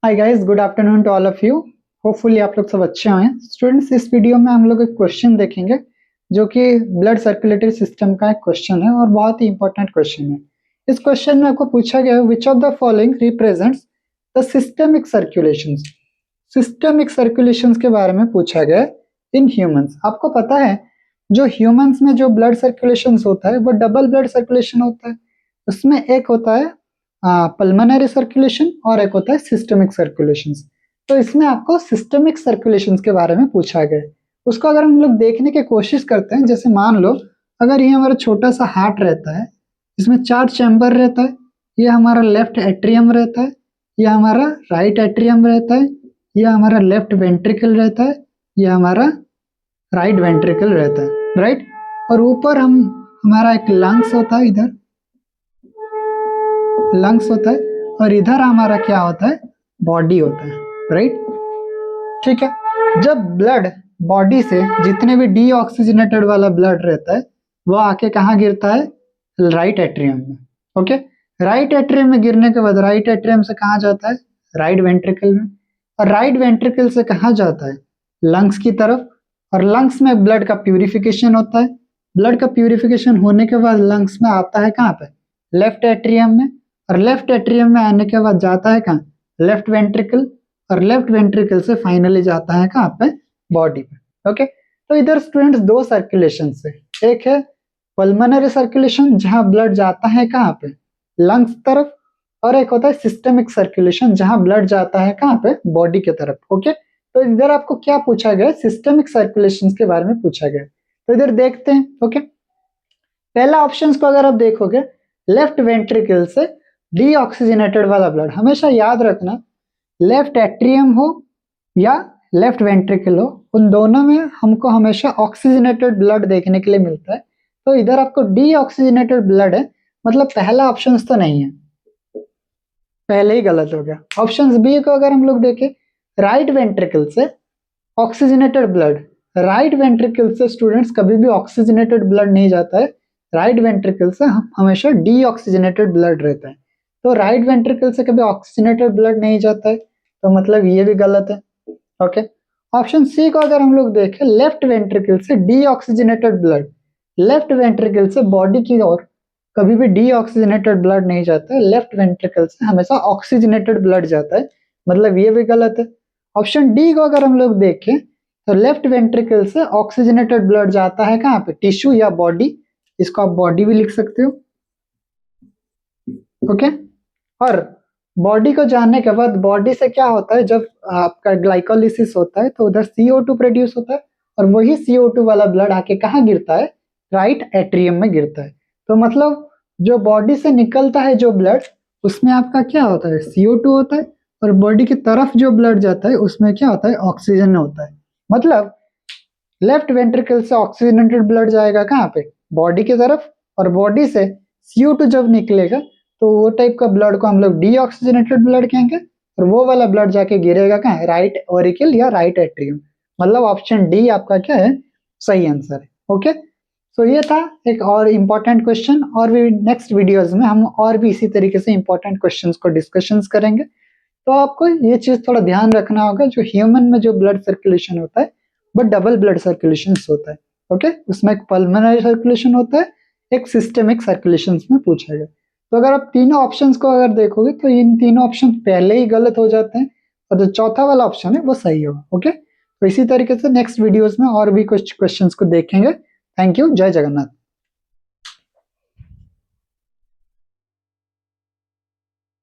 Hi guys, good afternoon to all of you. Hopefully आप लोग सब अच्छे हों। स्टूडेंट्स, इस वीडियो में हम लोग एक क्वेश्चन देखेंगे जो कि ब्लड सर्कुलेटरी सिस्टम का एक क्वेश्चन है और बहुत ही इंपॉर्टेंट क्वेश्चन है। इस क्वेश्चन में आपको पूछा गया है which of the following represents the systemic circulations. Systemic circulations के बारे में पूछा गया है इन ह्यूमंस। आपको पता है जो ह्यूमंस में जो ब्लड सर्कुलेशंस होता है वो डबल ब्लड सर्कुलेशन होता है। उसमें एक होता है पल्मोनरी सर्कुलेशन और एक होता है सिस्टमिक सर्कुलेशंस। तो इसमें आपको सिस्टमिक सर्कुलेशंस के बारे में पूछा गया है। उसको अगर हम लोग देखने की कोशिश करते हैं, जैसे मान लो अगर ये हमारा छोटा सा हार्ट रहता है, इसमें 4 चैम्बर रहता है। ये हमारा लेफ्ट एट्रियम रहता है, ये हमारा राइट एट्रियम रहता है, ये हमारा लेफ्ट वेंट्रिकल रहता है, ये हमारा राइट वेंट्रिकल रहता है, राइट। और ऊपर हमारा एक लंग्स होता है, इधर लंग्स होता है, और इधर हमारा क्या होता है, बॉडी होता है, राइट। ठीक है। जब ब्लड बॉडी से जितने भी डीऑक्सीजनेटेड वाला ब्लड रहता है वो आके कहाँ गिरता है, राइट एट्रियम में। ओके, राइट एट्रियम में गिरने के बाद राइट एट्रियम से कहाँ जाता है, राइट वेंट्रिकल में, और राइट वेंट्रिकल से कहाँ जाता है, लंग्स की तरफ। और लंग्स में ब्लड का प्यूरिफिकेशन होता है। ब्लड का प्यूरिफिकेशन होने के बाद लंग्स में आता है कहाँ पे, लेफ्ट एट्रियम में। और लेफ्ट एट्रियम में आने के बाद जाता है कहाँ, लेफ्ट वेंट्रिकल। और लेफ्ट वेंट्रिकल से फाइनली जाता है कहाँ पे, बॉडी पे। ओके, तो इधर स्टूडेंट्स दो सर्कुलेशन है। एक है पल्मोनरी सर्कुलेशन जहां ब्लड जाता है कहाँ पे, लंग्स तरफ, और एक होता है सिस्टमिक सर्कुलेशन जहां ब्लड जाता है कहाँ पे, बॉडी के तरफ। ओके, तो इधर आपको क्या पूछा गया, सिस्टमिक सर्कुलेशन के बारे में पूछा गया। तो इधर देखते हैं। ओके, पहला ऑप्शन को अगर आप देखोगे, लेफ्ट वेंट्रिकल से डीऑक्सीजनेटेड वाला ब्लड, हमेशा याद रखना लेफ्ट एट्रियम हो या लेफ्ट वेंट्रिकल हो, उन दोनों में हमको हमेशा ऑक्सीजनेटेड ब्लड देखने के लिए मिलता है। तो इधर आपको डीऑक्सीजनेटेड ब्लड है, मतलब पहला ऑप्शन तो नहीं है, पहले ही गलत हो गया। ऑप्शन बी को अगर हम लोग देखें, राइट वेंट्रिकल से ऑक्सीजनेटेड ब्लड, राइट वेंट्रिकल से स्टूडेंट्स कभी भी ऑक्सीजनेटेड ब्लड नहीं जाता है, राइट वेंट्रिकल से हमेशा डीऑक्सीजनेटेड ब्लड रहता है। तो राइट वेंट्रिकल से कभी ऑक्सीजनेटेड ब्लड नहीं जाता है, तो मतलब ये भी गलत है। ओके, ऑप्शन सी को अगर हम लोग देखें, लेफ्ट वेंट्रिकल से डीऑक्सीजनेटेड ब्लड, लेफ्ट वेंट्रिकल से बॉडी की ओर कभी भी डीऑक्सीजनेटेड ब्लड नहीं जाता है, लेफ्ट वेंट्रिकल से हमेशा ऑक्सीजनेटेड ब्लड जाता है, मतलब ये भी गलत है। ऑप्शन डी को अगर हम लोग देखें, तो लेफ्ट वेंट्रिकल से ऑक्सीजनेटेड ब्लड जाता है कहाँ पे, टिश्यू या बॉडी, इसको आप बॉडी भी लिख सकते हो। ओके, और बॉडी को जानने के बाद बॉडी से क्या होता है, जब आपका ग्लाइकोलिसिस होता है तो उधर CO2 प्रोड्यूस होता है, और वही CO2 वाला ब्लड आके कहाँ गिरता है, राइट एट्रियम में गिरता है। तो मतलब जो बॉडी से निकलता है जो ब्लड, उसमें आपका क्या होता है, CO2 होता है, और बॉडी की तरफ जो ब्लड जाता है उसमें क्या होता है, ऑक्सीजन होता है। मतलब लेफ्ट वेंट्रिकल से ऑक्सीजनेटेड ब्लड जाएगा कहाँ पे, बॉडी की तरफ, और बॉडी से CO2 जब निकलेगा तो वो टाइप का ब्लड को हम लोग डीऑक्सीजनेटेड ब्लड कहेंगे, और वो वाला ब्लड जाके गिरेगा कहाँ, राइट ऑरिकल या राइट एट्रियम। मतलब ऑप्शन डी आपका क्या है, सही आंसर है। ओके, सो ये था एक और इम्पोर्टेंट क्वेश्चन, और भी नेक्स्ट वीडियोस में हम और भी इसी तरीके से इम्पोर्टेंट क्वेश्चंस को डिस्कशंस करेंगे। तो आपको ये चीज थोड़ा ध्यान रखना होगा, जो ह्यूमन में जो ब्लड सर्कुलेशन होता है वो डबल ब्लड सर्कुलेशन होता है। ओके, उसमें एक पल्मोनरी सर्कुलेशन होता है, एक सिस्टमिक सर्कुलेशन में पूछा गया। तो अगर आप तीनों ऑप्शंस को अगर देखोगे तो इन तीनों ऑप्शन पहले ही गलत हो जाते हैं, और जो चौथा वाला ऑप्शन है वो सही होगा। ओके, तो इसी तरीके से नेक्स्ट वीडियोस में और भी कुछ क्वेश्चंस को देखेंगे। थैंक यू, जय जगन्नाथ।